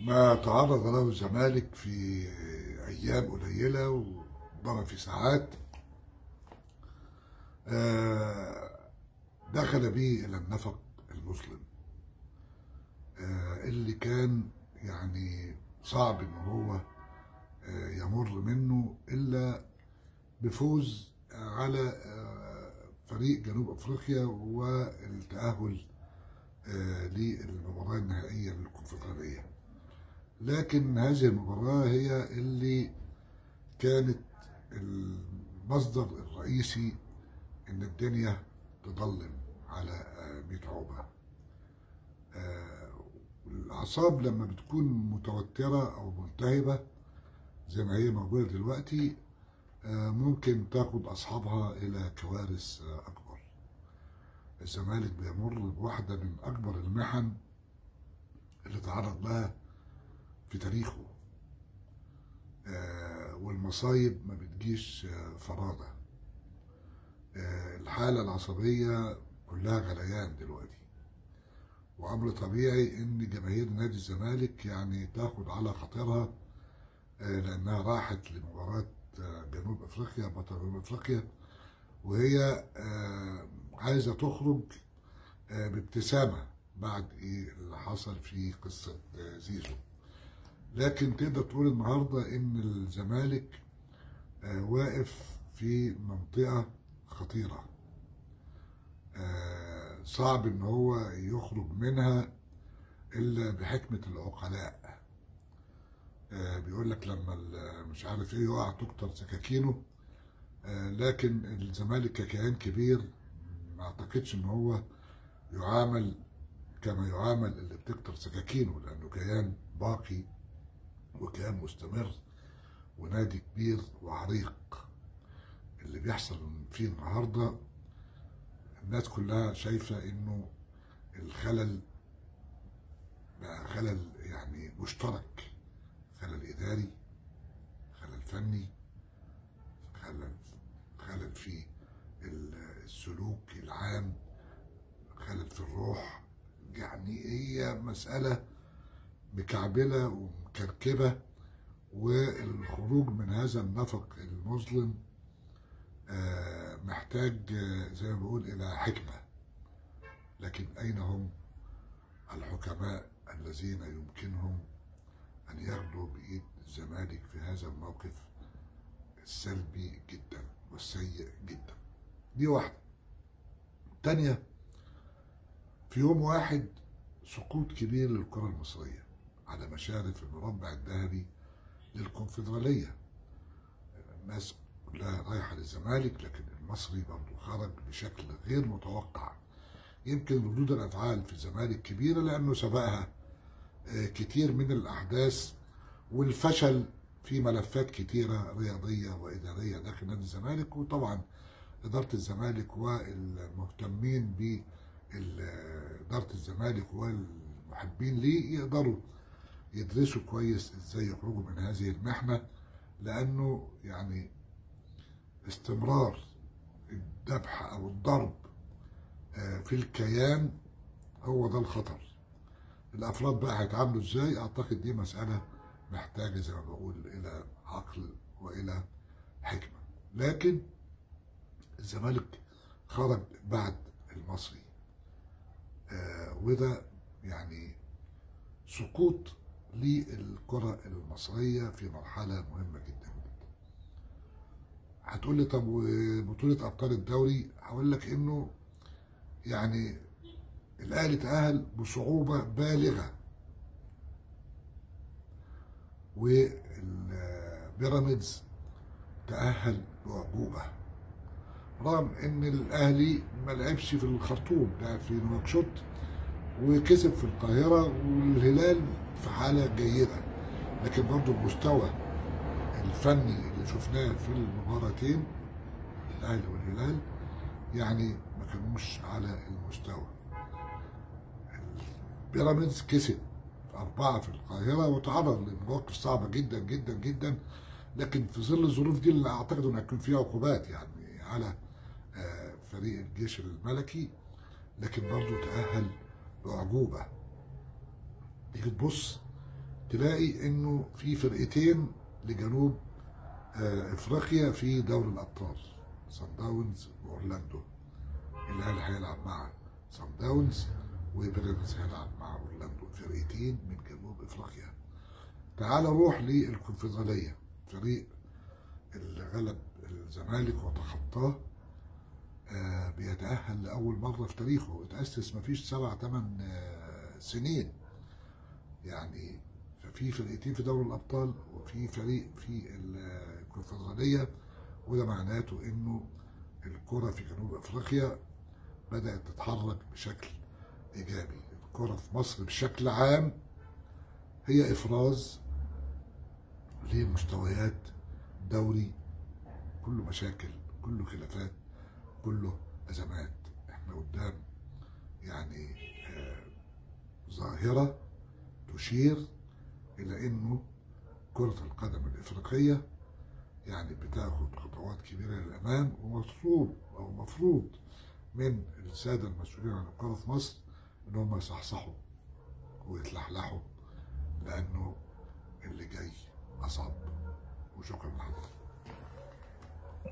ما تعرض له الزمالك في أيام قليلة وربما في ساعات دخل به إلى النفق المظلم اللي كان يعني صعب إن هو يمر منه إلا بفوز على فريق جنوب أفريقيا والتأهل للمباراة النهائية للكونفدرالية. لكن هذه المباراة هي اللي كانت المصدر الرئيسي إن الدنيا تضلم على 100 عقبة. الأعصاب لما بتكون متوترة أو ملتهبة زي ما هي موجودة دلوقتي ممكن تاخد أصحابها إلى كوارث أكبر. الزمالك بيمر بواحدة من أكبر المحن اللي تعرض لها في تاريخه، والمصايب ما بتجيش فرادة. الحالة العصبية كلها غليان دلوقتي، وأمر طبيعي إن جماهير نادي الزمالك يعني تاخد على خاطرها لأنها راحت لمباراة جنوب أفريقيا، بطل جنوب أفريقيا، وهي عايزة تخرج بابتسامة بعد اللي حصل في قصة زيزو. لكن تقدر تقول النهارده ان الزمالك واقف في منطقه خطيره، صعب ان هو يخرج منها الا بحكمه العقلاء. بيقول لك لما مش عارف ايه يقع تكتر سكاكينه، لكن الزمالك ككيان كبير ما اعتقدش ان هو يعامل كما يعامل اللي بتكتر سكاكينه، لانه كيان باقي وكيان مستمر ونادي كبير وعريق. اللي بيحصل فيه النهارده الناس كلها شايفه انه الخلل بقى خلل يعني مشترك، خلل اداري، خلل فني، خلل في السلوك العام، خلل في الروح. يعني هي مسألة مكعبلة ومكركبة، والخروج من هذا النفق المظلم محتاج زي ما بقول إلى حكمة. لكن أين هم الحكماء الذين يمكنهم أن ياخدوا بإيد الزمالك في هذا الموقف السلبي جدا والسيء جدا؟ دي واحدة. تانية، في يوم واحد سقوط كبير للكرة المصرية على مشارف المربع الذهبي للكونفدرالية. الناس كلها رايحة للزمالك، لكن المصري برضه خرج بشكل غير متوقع. يمكن ردود الأفعال في الزمالك كبيرة لأنه سبقها كتير من الأحداث والفشل في ملفات كتيرة رياضية وإدارية داخل نادي الزمالك. وطبعا إدارة الزمالك والمهتمين بإدارة الزمالك والمحبين ليه يقدروا يدرسوا كويس ازاي يخرجوا من هذه المحنة، لأنه يعني استمرار الذبح أو الضرب في الكيان هو ده الخطر. الأفراد بقى هيتعاملوا ازاي؟ أعتقد دي مسألة محتاجة زي ما بقول إلى عقل وإلى حكمة. لكن الزمالك خرج بعد المصري، وده يعني سقوط للكرة المصرية في مرحلة مهمة جدا جدا. هتقول لي طب وبطولة أبطال الدوري؟ هقول لك إنه يعني الأهلي تأهل بصعوبة بالغة، والبيراميدز تأهل بأعجوبة، رغم إن الأهلي ما لعبش في الخرطوم، لعب في نواكشوط وكسب في القاهرة، والهلال في حالة جيدة. لكن برضه المستوى الفني اللي شفناه في المباراتين الأهلي والهلال يعني ما كانوش على المستوى. بيراميدز كسب 4 في القاهرة وتعرض لمواقف صعبة جدا جدا جدا، لكن في ظل الظروف دي اللي أعتقد إن هيكون فيها عقوبات يعني على فريق الجيش الملكي، لكن برضه تأهل بأعجوبة. تيجي تبص تلاقي انه في فرقتين لجنوب افريقيا في دوري الابطال، صن داونز واورلاندو. الاهلي هيلعب مع صن داونز وبيراميدز هيلعب مع اورلاندو، فرقتين من جنوب افريقيا. تعال نروح للكونفدراليه، فريق اللي غلب الزمالك وتخطاه بيتأهل لأول مرة في تاريخه، اتأسس مفيش 7 8 سنين يعني. ففي فرقتين في دوري الأبطال وفي فريق في الكونفدرالية، وده معناته إنه الكرة في جنوب أفريقيا بدأت تتحرك بشكل إيجابي. الكرة في مصر بشكل عام هي إفراز لمستويات دوري كله مشاكل، كله خلافات، كله أزمات. احنا قدام يعني ظاهرة تشير إلى إنه كرة القدم الإفريقية يعني بتاخد خطوات كبيرة للأمام، ومطلوب أو مفروض من السادة المسؤولين عن الكرة في مصر إن هم يصحصحوا ويتلحلحوا